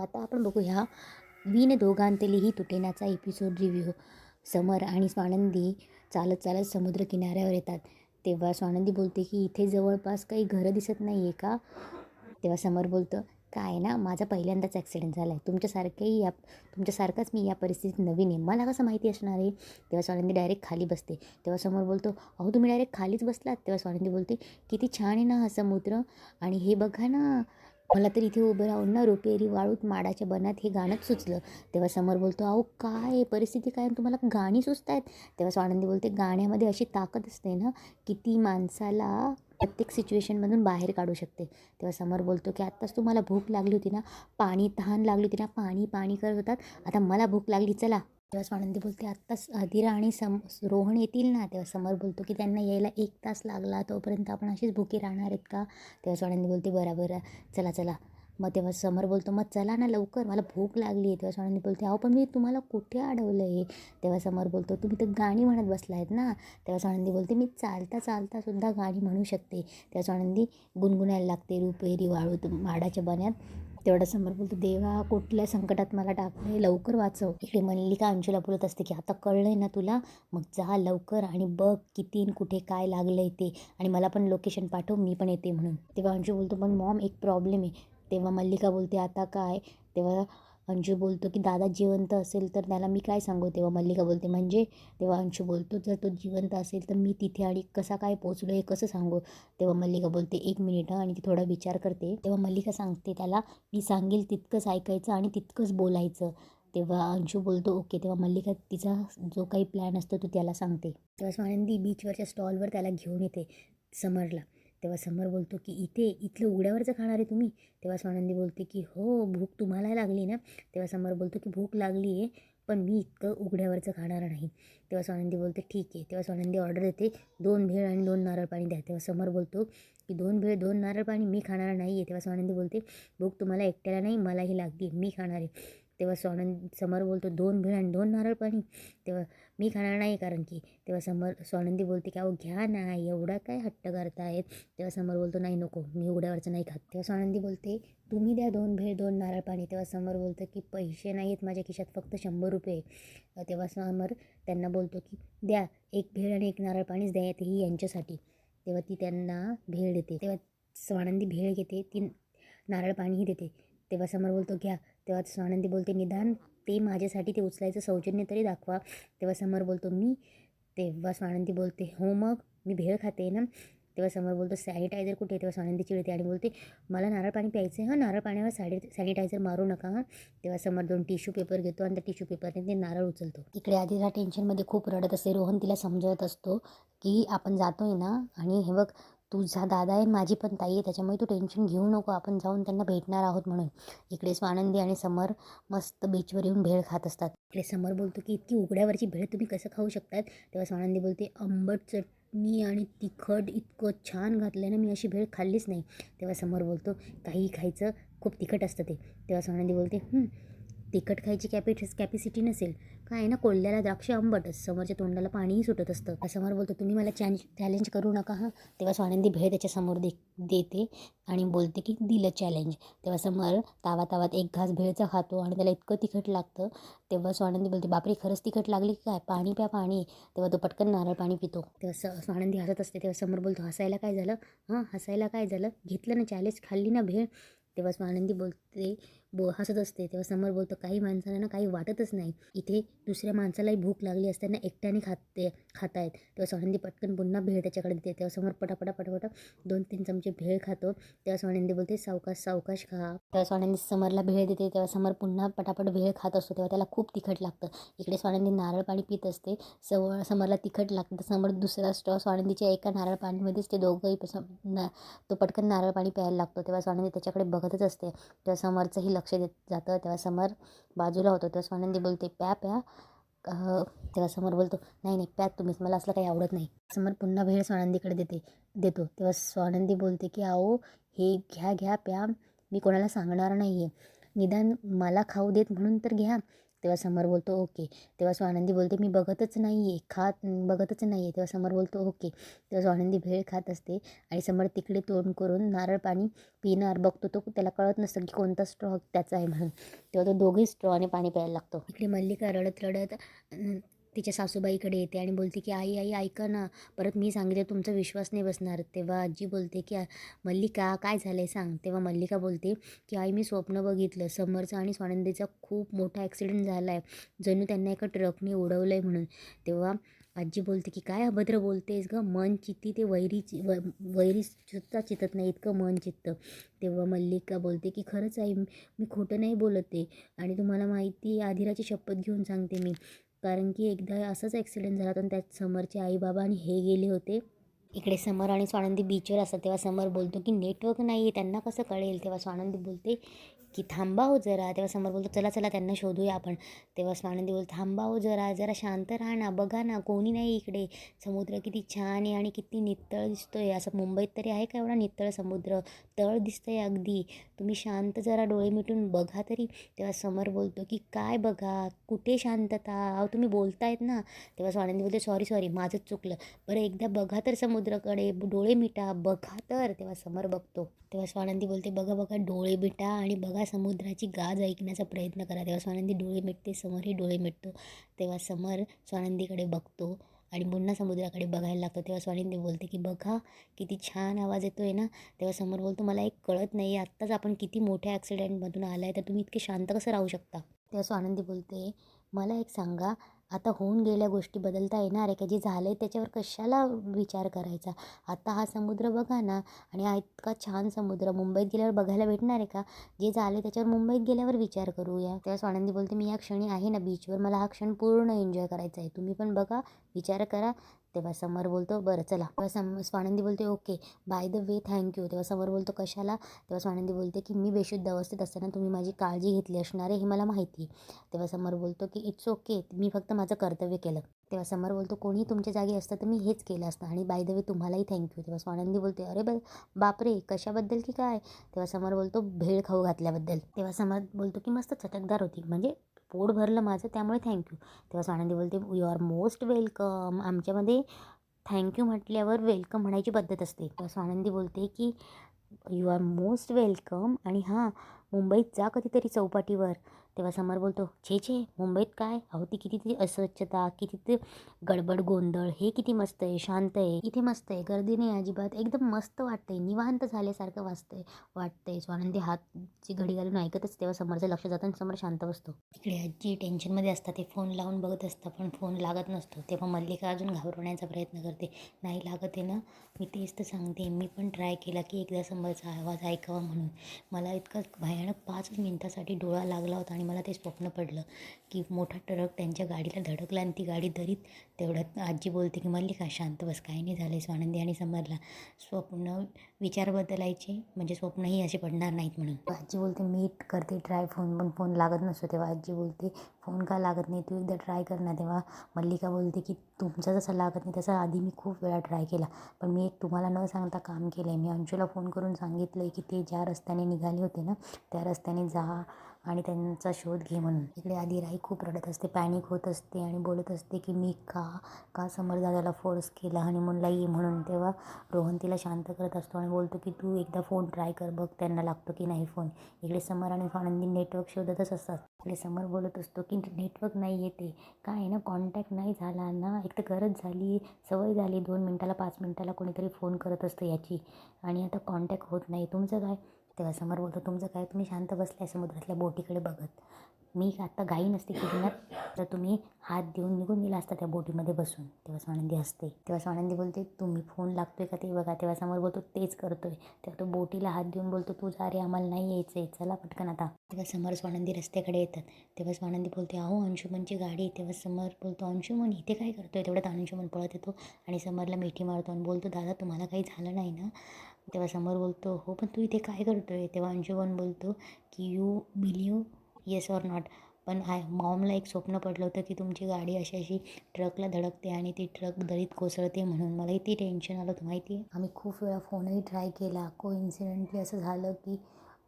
आता आपण बघू ह्या विण दोघांतलीही तुटेनाचा एपिसोड रिव्ह्यू. समर आणि स्वानंदी चालत चालत समुद्र किनाऱ्यावर येतात. तेव्हा स्वानंदी बोलते की इथे जवळपास काही घरं दिसत नाही आहे का. तेव्हा समर बोलतं, काय ना, माझा पहिल्यांदाच ॲक्सिडेंट झाला आहे. तुमच्यासारखाच मी या परिस्थितीत नवीन आहे, मला कसं माहिती असणार आहे. तेव्हा स्वानंदी डायरेक्ट खाली बसते. तेव्हा समर बोलतो, अहो तुम्ही डायरेक्ट खालीच बसलात. तेव्हा स्वानंदी बोलते, किती छान आहे ना हा समुद्र, आणि हे बघा ना, मला तर इथे उभं राहून ना रुपेरी वाळूत माडाच्या बनात हे गाणंच सुचलं. तेव्हा समर बोलतो, अहो काय परिस्थिती काय, तुम्हाला गाणी सुचत आहेत. तेव्हा स्वानंदी बोलते, गाण्यामध्ये अशी ताकद असते ना की ती माणसाला प्रत्येक सिच्युएशनमधून बाहेर काढू शकते. तेव्हा समर बोलतो की आत्ताच तुम्हाला भूक लागली होती ना, तहान लागली होती ना, पाणी पाणी करत होतात, आता मला भूक लागली, चला. तेव्हा स्वानंदी बोलते, आत्ताच अधीरा आणि रोहन येतील ना. तेव्हा समर बोलतो की त्यांना यायला 1 तास लागला, तोपर्यंत आपण अशीच भुके राहणार आहेत का. तेव्हा स्वानंदी बोलते, बरं चला चला. मग तेव्हा समर बोलतो, मग चला ना लवकर, मला भूक लागली आहे. तेव्हा स्वानंदी बोलते, अहो पण मी तुम्हाला कुठे अडवलं आहे. तेव्हा समर बोलतो, तुम्ही तर गाणी म्हणत बसला आहेत ना. तेव्हा स्वानंदी बोलते, मी चालता चालता सुद्धा गाणी म्हणू शकते. तेव्हा स्वानंदी गुणगुणायला लागते, रुपेरी वाळूत माडाच्या बन्यात. तेवढं समर बोलतो, देवा कुठल्या संकटात मला टाकले, लवकर वाचव. इकडे मल्लिका अंशूला बोलत असते की आता कळलंय ना तुला, मग जा लवकर आणि बघ किती कुठे काय लागलंय ते, आणि मला पण लोकेशन पाठव, मी पण येते म्हणून. तेव्हा अंशू बोलतो, पण मॉम एक प्रॉब्लेम आहे. तेव्हा मल्लिका बोलते, आता काय. तेव्हा अंशू बोलतो की दादा जिवंत असेल तर त्याला मी काय सांगू. तेव्हा मल्लिका बोलते, म्हणजे. तेव्हा अंशू बोलतो, जर तो जिवंत असेल तर मी तिथे आणि कसा काय पोचलो हे कसं सांगू. तेव्हा मल्लिका बोलते, 1 मिनिट आणि ती थोडा विचार करते. तेव्हा मल्लिका सांगते त्याला, मी सांगेल तितकंच ऐकायचं आणि तितकंच बोलायचं. तेव्हा अंशू बोलतो, ओके. तेव्हा मल्लिका तिचा जो काही प्लॅन असतो तो त्याला सांगते. तेव्हा स्वानंदी बीचवरच्या स्टॉलवर त्याला घेऊन येते, समरला. तेव्हा समर बोलतो की इथलं उघड्यावरचं खाणार आहे तुम्ही. तेव्हा स्वानंदी बोलते की हो, भूक तुम्हाला लागली ना. तेव्हा समर बोलतो की भूक लागली आहे, पण मी इतकं उघड्यावरचं खाणार नाही. तेव्हा स्वानंदी बोलते, ठीक आहे. तेव्हा स्वानंदी ऑर्डर देते, 2 भेळ आणि 2 नारळ पाणी द्या. तेव्हा समर बोलतो की 2 भेळ 2 नारळ पाणी मी खाणार नाही आहे. तेव्हा स्वानंदी बोलते, भूक तुम्हाला एकट्याला नाही, मलाही लागली, मी खाणार आहे. तेव्हा समर बोलतो, 2 भेळ आणि 2 नारळ पाणी. तेव्हा मी खाणार नाही कारण की. तेव्हा स्वानंदी बोलते की अहो घ्या ना, एवढा काय हट्ट करतायत. तेव्हा समर बोलतो, नाही नको, मी उघड्यावरचं नाही खात. तेव्हा स्वानंदी बोलते, तुम्ही द्या 2 भेळ 2 नारळ पाणी. तेव्हा समर बोलतं की पैसे नाही आहेत माझ्या खिशात, फक्त 100 रुपये. तेव्हा समर त्यांना बोलतो की द्या, 1 भेळ आणि 1 नारळ पाणीच द्या, तेही यांच्यासाठी. तेव्हा ती त्यांना भेळ देते. तेव्हा स्वानंदी भेळ घेते, ती नारळ पाणीही देते. तेव्हा समर बोलतो, घ्या. तेव्हा स्वानंदी बोलते, निदान ते माझ्यासाठी ते उचलायचं सौजन्य तरी दाखवा. तेव्हा समर बोलतो, मी. तेव्हा स्वानंदी बोलते, हो मग मी भेळ खाते ना. तेव्हा समर बोलतो, सॅनिटायझर कुठे. तेव्हा स्वानंदी चिडते आणि बोलते, मला नारळ पाणी प्यायचं आहे, हां, नारळ पाण्यावर सॅनिटायझर मारू नका हां. तेव्हा समर 2 टिश्यू पेपर घेतो आणि त्या टिश्यू पेपरने ते नारळ उचलतो. इकडे आधीला टेन्शनमध्ये खूप रडत असते. रोहन तिला समजवत असतो की आपण जातोय ना, आणि हे बघ, तुझा दादा आहे, माझी पण ताई आहे, त्याच्यामुळे तू टेन्शन घेऊ नको, आपण जाऊन त्यांना भेटणार आहोत म्हणून. इकडे स्वानंदी आणि समर मस्त बीचवर येऊन भेळ खात असतात. इकडे समर बोलतो की इतकी उघड्यावरची भेळ तुम्ही कसं खाऊ शकतात. तेव्हा स्वानंदी बोलते, आंबट चटणी आणि तिखट इतकं छान घातलं ना, मी अशी भेळ खाल्लीच नाही. तेव्हा समर बोलतो, काही खायचं, खूप तिखट असतं ते. तेव्हा स्वानंदी बोलते, तिखट खायची कॅपॅसिटी नसेल, काय आहे ना, कोल्ह्याला द्राक्ष आंबटच. समोरच्या तोंडाला पाणीही सुटत असतं. समोर बोलतो, तुम्ही मला चॅलेंज करू नका हां. तेव्हा स्वानंदी भेळ त्याच्यासमोर देते आणि बोलते की दिलं चॅलेंज. तेव्हा समोर तावात 1 घास भेळचा खातो आणि त्याला इतकं तिखट लागतं. तेव्हा स्वानंदी बोलते, बापरे, खरंच तिखट लागली की काय, पाणी प्या पाणी. तेव्हा तो पटकन नारळ पाणी पितो. तेव्हा स्वानंदी हसत असते. तेव्हा समोर बोलतो, हसायला काय झालं हां, हसायला काय झालं, घेतलं ना चॅलेंज, खाल्ली ना भेळ. तेव्हा स्वानंदी बोलते, हसत असते. तेव्हा समोर बोलतो, काही माणसांना ना काही वाटतच नाही, इथे दुसऱ्या माणसालाही भूक लागली असताना एकट्याने खातायत. तेव्हा स्वानंदी पटकन पुन्हा भेळ त्याच्याकडे देते. तेव्हा समोर पटापटा 2-3 चमचे भेळ खातो. तेव्हा स्वानंदी बोलते, सावकाश सावकाश खा. तेव्हा स्वानंदी समरला भेळ देते. तेव्हा समर पुन्हा पटापट भेळ खात असतो. तेव्हा त्याला खूप तिखट लागतं. इकडे स्वानंदी नारळ पाणी पित असते. समरला तिखट लागतं. समोर दुसरा स्टॉ स्वानंदीच्या एका नारळ पाणीमध्येच ते दोघंही तो पटकन नारळ पाणी प्यायला लागतो. तेव्हा स्वानंदी त्याच्याकडे बघतच असते. तेव्हा समरचंही लक्ष देत जातं. तेव्हा समर बाजूला होतो. तेव्हा स्वानंदी बोलते, प्या. तेव्हा समर बोलतो, नाही प्या तुम्हीच, मला असलं काही आवडत नाही. समर पुन्हा भेळ स्वानंदीकडे देतो. तेव्हा स्वानंदी बोलते की अहो, हे घ्या प्या, मी कोणाला सांगणार नाही आहे, निदान मला खाऊ देत म्हणून तर घ्या. तेव्हा समर बोलतो ओके. तेव्हा स्वानंदी बोलते मी बघतच नाही आहे, बघतच नाही आहे. तेव्हा समर बोलतो ओके. तेव्हा स्वानंदी भेळ खात असते आणि समर तिकडे तोंड करून नारळ पाणी पिणार बघतो. तो त्याला कळत नसतं की कोणता स्ट्रॉ त्याचा आहे म्हणून. तेव्हा तो दोघेही स्ट्रॉने पाणी प्यायला लागतो. इकडे मल्लिका रडत रडत तिच्या सासूबाईकडे येते आणि बोलते की आई आई ऐका ना, परत मी सांगितलं तुमचा विश्वास नाही बसणार. तेव्हा आजी बोलते की मल्लिका काय झालं आहे सांग. तेव्हा मल्लिका बोलते की आई मी स्वप्न बघितलं, समरचा आणि स्वानंदीचा खूप मोठा ॲक्सिडेंट झाला आहे, जणू त्यांना एका ट्रकने उडवलं आहे म्हणून. तेव्हा आजी बोलते की काय अभद्र बोलतेस गं, मन चित्ती ते वैरी सुद्धा चितत नाही इतकं मन चित्त. तेव्हा मल्लिका बोलते की खरंच आई मी खोटं नाही बोलत आहे आणि तुम्हाला माहिती आहे आधिराची शपथ घेऊन सांगते मी, कारण की एकदा असाच ॲक्सिडेंट झाला होता आणि त्यात समरचे आई बाबा आणि हे गेले होते. इकडे समर आणि स्वानंदी बीचवर असतात. तेव्हा समर बोलतो की नेटवर्क नाही आहे, त्यांना कसं कळेल. तेव्हा स्वानंदी बोलते की थांबा हो जरा. तेव्हा समर बोलतो चला चला त्यांना शोधूया आपण. तेव्हा स्वानंदी बोलतो थांबा हो जरा, जरा शांत राहा ना, बघा ना कोणी नाही इकडे, समुद्र किती छान आहे आणि किती नितळ दिसतोय. असं मुंबईत तरी आहे का एवढा नितळ समुद्र, तळ दिसतंय अगदी, तुम्ही शांत जरा डोळे मिटून बघा तरी. तेव्हा समर बोलतो की काय बघा, कुठे शांतता, अहो तुम्ही बोलतायत ना. तेव्हा स्वानंदी बोलते सॉरी सॉरी माझंच चुकलं, बरं एकदा बघा तर समुद्राकडे, डोळे मिटा बघा तर. तेव्हा समर बघतो. तेव्हा स्वानंदी बोलते बघा बघा डोळे मिटा आणि बघा समुद्राची गाज ऐकण्याचा प्रयत्न करा. तेव्हा स्वानंदी डोळे मिटते, समरही डोळे मिटतो. तेव्हा समर स्वानंदीकडे बघतो आणि पुन्हा समुद्राकडे बघायला लागतो. तेव्हा स्वानंदी बोलते की बघा किती छान आवाज येतो आहे ना. तेव्हा समर बोलतो मला एक कळत नाही, आत्ताच आपण किती मोठ्या ॲक्सिडेंटमधून आला आहे तर तुम्ही इतके शांत कसं राहू शकता. तेव्हा स्वानंदी बोलते मला एक सांगा, आता होऊन गेल्या गोष्टी बदलता येणार आहे का, जे झालं आहे त्याच्यावर कशाला विचार करायचा. आता हा समुद्र बघा ना, आणि हा इतका छान समुद्र मुंबईत गेल्यावर बघायला भेटणार आहे का. जे झाले त्याच्यावर मुंबईत गेल्यावर विचार करूया. तेव्हा स्वानंदी बोलते मी या क्षणी आहे ना बीचवर, मला हा क्षण पूर्ण एन्जॉय करायचा आहे, तुम्ही पण बघा विचार करा. तेव्हा समर बोलतो बरं चला. तेव्हा स्वानंदी बोलते okay by the way thank you. तेव्हा समर बोलतो कशाला. तेव्हा स्वानंदी बोलते की मी बेशुद्ध अवस्थेत असताना तुम्ही माझी काळजी घेतली असणार आहे हे मला माहिती आहे. तेव्हा समर बोलतो की इट्स ओके, मी फक्त माझं कर्तव्य केलं. तेव्हा समर बोलतो कोणी तुमच्या जागी असतं तर मी हेच केलं असतं आणि बाय द वे तुम्हालाही थँक्यू. तेव्हा स्वानंदी बोलते अरे बापरे कशाबद्दल की काय. तेव्हा समर बोलतो भेळ खाऊ घातल्याबद्दल. तेव्हा समर बोलतो की मस्त चटकदार होती, म्हणजे पोट भरलं माझं त्यामुळे थँक्यू. तेव्हा स्वानंदी बोलते यू आर मोस्ट वेलकम, आमच्यामध्ये थँक्यू म्हटल्यावर वेलकम म्हणायची पद्धत असते. तेव्हा स्वानंदी बोलते की यू आर मोस्ट वेलकम आणि हां मुंबईत जा कधीतरी चौपाटीवर. तेव्हा समर बोलतो छे छे मुंबईत काय, अहो ती किती ती अस्वच्छता, किती ते गडबड गोंधळ, हे किती मस्त आहे, शांत आहे, इथे मस्त आहे, गर्दी नाही अजिबात, एकदम मस्त वाटतंय, निवांत झाल्यासारखं वाटतंय. स्वानंदी हातची घडी घालून ऐकतच. तेव्हा समरचं लक्ष जातं आणि समर शांत बसतो. इकडे आजी टेन्शनमध्ये असतात, ते फोन लावून बघत असतात पण फोन लागत नसतो. तेव्हा मल्लिका अजून घाबरवण्याचा प्रयत्न करते, नाही लागत आहे ना, मी तेच तर सांगते, मी पण ट्राय केला की एकदा समरचा आवाज ऐकावा म्हणून. मला इतका भयानक 5 मिनिटासाठी डोळा लागला होता आणि मला ते स्वप्न पडलं की मोठा ट्रक त्यांच्या गाडीला धडकला आणि ती गाडी दरीत. तेवढ्यात आजी बोलते की मल्लिका शांत बस, काही नाही झालं आहे. स्वानंदी आणि समरला स्वप्न विचार बदलायचे म्हणजे स्वप्नही असे पडणार नाहीत म्हणून. आजी बोलते मी करते ट्राय फोन, पण फोन लागत नसतो. तेव्हा आजी बोलते फोन का लागत नाही, तू एकदा ट्राय कर ना. तेव्हा मल्लिका बोलते की तुमचा जसा लागत नाही तसा आधी मी खूप वेळा ट्राय केला, पण मी एक तुम्हाला न सांगता काम केलं आहे. मी अंशूला फोन करून सांगितलं आहे की ते ज्या रस्त्याने निघाले होते ना त्या रस्त्याने जा आणि त्यांचा शोध घे म्हणून. इकडे आदिराई खूप रडत असते, पॅनिक होत असते आणि बोलत असते की मी का समर दादाला फोर्स केला हनीमूनला ये म्हणून. तेव्हा रोहन तिला शांत करत असतो आणि बोलतो की तू एकदा फोन ट्राय कर बघ त्यांना लागतो की नाही फोन. इकडे समर आणि स्वानंदी नेटवर्क शोधतच असतात. इकडे समर बोलत असतो की नेटवर्क नाही येते, काय आहे ना कॉन्टॅक्ट नाही झाला ना, एक तर गरज झाली, सवय झाली 2 मिनटाला 5 मिनटाला कोणीतरी फोन करत असतं याची, आणि आता कॉन्टॅक्ट होत नाही, तुमचं काय. तेव्हा समर बोलतो तुमचं काय, तुम्ही शांत बसलाय समुद्रातल्या बोटीकडे बघत, मी आता घाई नसते केली ना तर तुम्ही हात देऊन निघून गेला असता त्या बोटीमध्ये बसून. तेव्हा स्वानंदी हसते. तेव्हा स्वानंदी बोलते तुम्ही फोन लागतोय का ते बघा. तेव्हा समोर बोलतो तेच करतोय. तेव्हा तो बोटीला हात देऊन बोलतो तू जा रे, आम्हाला नाही यायचं आहे, चला पटकन आता. तेव्हा समर स्वानंदी रस्त्याकडे येतात. तेव्हा स्वानंदी बोलते अहो अंशुमनची गाडी. तेव्हा समर बोलतो अंशुमन इथे काय करतोय. तेवढ्यात अंशुमन पळत येतो आणि समरला मिठी मारतो आणि बोलतो दादा तुम्हाला काही झालं नाही ना. तेव्हा समर बोलतो हो पण तू इथे काय करतोय. तेव्हा अंशुमन बोलतो की you believe yes or not, पण मॉमला एक स्वप्न पडलं होतं की तुमची गाडी अशी ट्रकला धडकते आणि ती ट्रक दरीत कोसळते म्हणून. मलाही ती टेन्शन आलं होतं माहिती आहे. आम्ही खूप वेळा फोनही ट्राय केला, कोइन्सिडेंटली असं झालं की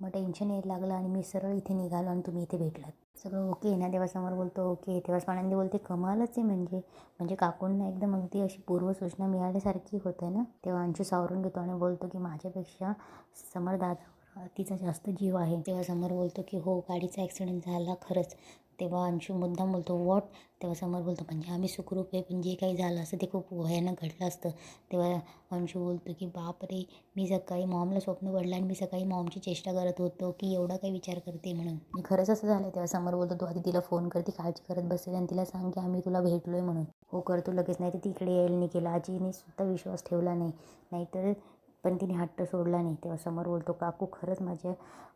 मग टेन्शन यायला लागलं आणि मी सरळ इथे निघालो आणि तुम्ही इथे भेटलात. सगळं ओके आहे ना? तेव्हा समोर बोलतो ओके. तेव्हा स्वानंदी बोलते कमालच आहे म्हणजे काकूंना एकदम अगदी अशी पूर्वसूचना मिळाल्यासारखी होते ना. तेव्हा अंशू सावरून घेतो आणि बोलतो की माझ्यापेक्षा समर दादावर तिचा जास्त जीव आहे. तेव्हा समोर बोलतो की हो गाडीचा ॲक्सिडेंट झाला खरंच. तेव्हा अंशू मुद्दाम बोलतो वॉट. तेव्हा समोर बोलतो म्हणजे आम्ही सुखरूप आहे पण जे काही झालं असतं ते खूप भयानक घडलं असतं. तेव्हा अंशू बोलतो की बापरे, मी सकाळी मॉमला स्वप्न पडलं आणि मी सकाळी मॉमची चेष्टा करत होतो की एवढा काही विचार करते म्हणून. खरंच असं झालं. तेव्हा समोर बोलतो तू आधी तिला फोन कर, ती काळजी करत बसेल आणि तिला सांग की आम्ही तुला भेटलो आहे म्हणून. हो करतो लगेच. नाही तर ती इकडे यायला नाही केला. आजीने सुद्धा विश्वास ठेवला नाही. नाहीतर पण तिने हट्ट सोडला नाही. तेव्हा समोर बोलतो काकू खरंच माझ्या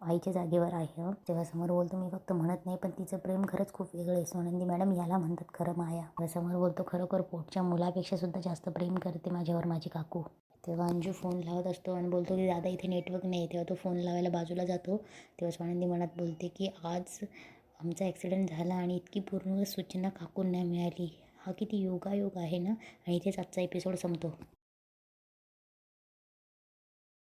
आईच्या जागेवर आहे हं. तेव्हा समोर बोलतो मी फक्त म्हणत नाही पण तिचं प्रेम खरंच खूप वेगळं आहे स्वानंदी मॅडम, याला म्हणतात खरं माया. तेव्हा समोर बोलतो खरोखर पोटच्या मुलापेक्षा सुद्धा जास्त प्रेम करते माझ्यावर माझी काकू. तेव्हा अंजू फोन लावत असतो आणि बोलतो की दादा इथे नेटवर्क नाही. तेव्हा तो फोन लावायला बाजूला जातो. तेव्हा स्वानंदी मनात बोलते की आज आमचा ॲक्सिडेंट झाला आणि इतकी पूर्ण सूचना काकूंना मिळाली. हा किती योगायोग आहे ना. आणि इथेच आजचा एपिसोड संपतो.